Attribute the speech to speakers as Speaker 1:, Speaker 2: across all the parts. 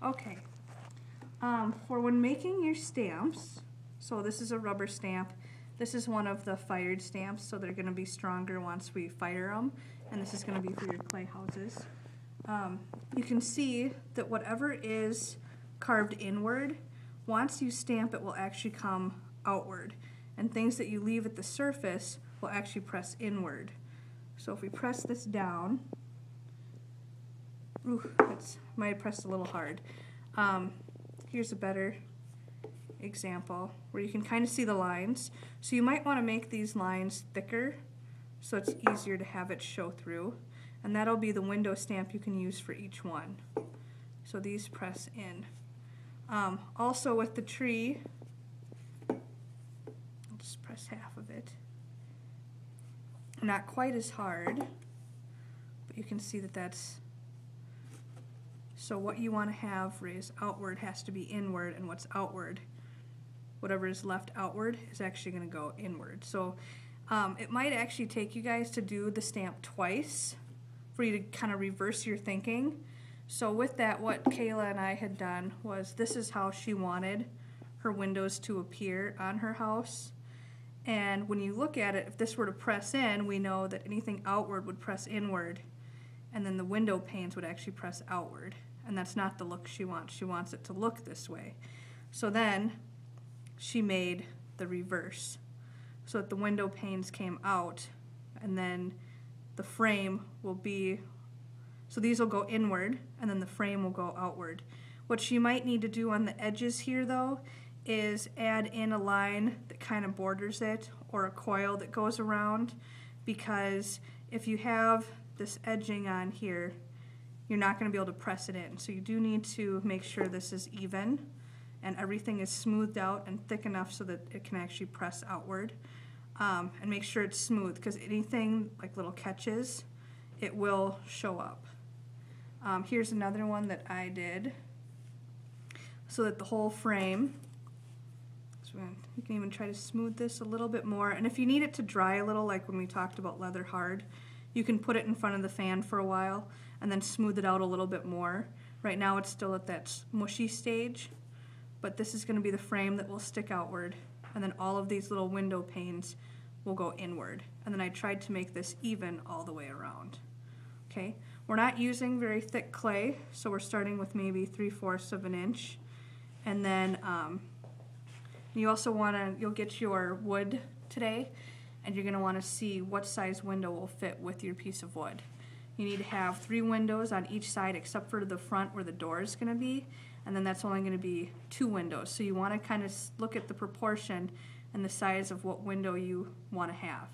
Speaker 1: Okay, for when making your stamps, so this is a rubber stamp. This is one of the fired stamps, so they're going to be stronger once we fire them, and this is going to be for your clay houses. You can see that whatever is carved inward, once you stamp it will actually come outward, and things that you leave at the surface will actually press inward. So if we press this down, might have pressed a little hard. Here's a better example where you can kind of see the lines. So you might want to make these lines thicker so it's easier to have it show through. And that'll be the window stamp you can use for each one. So these press in. Also with the tree, I'll just press half of it. Not quite as hard, but you can see that that's, so what you want to have raised outward has to be inward, and what's outward, whatever is left outward is actually going to go inward. So it might actually take you guys to do the stamp twice for you to kind of reverse your thinking. So with that, what Kayla and I had done was, this is how she wanted her windows to appear on her house. And when you look at it, if this were to press in, we know that anything outward would press inward, and then the window panes would actually press outward. And that's not the look she wants. She wants it to look this way. So then she made the reverse, so that the window panes came out, and then the frame will be, so these will go inward, and then the frame will go outward. What she might need to do on the edges here, though, is add in a line that kind of borders it, or a coil that goes around, because if you have this edging on here, you're not going to be able to press it in. So you do need to make sure this is even and everything is smoothed out and thick enough so that it can actually press outward. And make sure it's smooth, because anything like little catches, it will show up. Here's another one that I did, so that the whole frame, so you can even try to smooth this a little bit more, and if you need it to dry a little, like when we talked about leather hard, you can put it in front of the fan for a while and then smooth it out a little bit more. Right now it's still at that mushy stage, but this is going to be the frame that will stick outward, and then all of these little window panes will go inward. And then I tried to make this even all the way around. Okay, we're not using very thick clay, so we're starting with maybe 3/4 of an inch. And then you also want to, you'll get your wood today, and you're going to want to see what size window will fit with your piece of wood. You need to have 3 windows on each side except for the front where the door is going to be, and then that's only going to be 2 windows. So you want to kind of look at the proportion and the size of what window you want to have.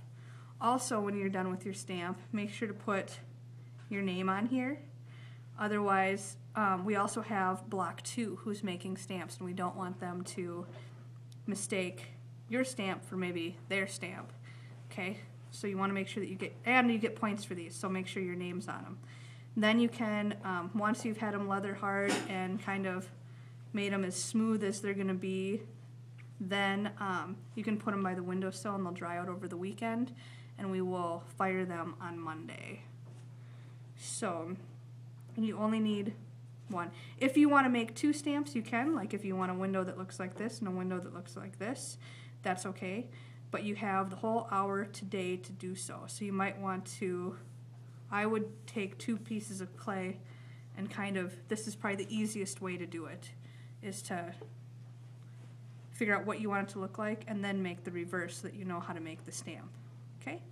Speaker 1: Also, when you're done with your stamp, make sure to put your name on here. Otherwise, we also have Block 2 who's making stamps, and we don't want them to mistake your stamp for maybe their stamp. Okay, so you want to make sure that you get points for these, so make sure your name's on them. Then you can, once you've had them leather hard and kind of made them as smooth as they're going to be, then you can put them by the windowsill and they'll dry out over the weekend, and we will fire them on Monday. So, and you only need 1. If you want to make 2 stamps, you can. Like if you want a window that looks like this and a window that looks like this, that's okay. But you have the whole hour today to do so. So you might want to, I would take 2 pieces of clay and kind of, this is probably the easiest way to do it, is to figure out what you want it to look like and then make the reverse so that you know how to make the stamp. Okay?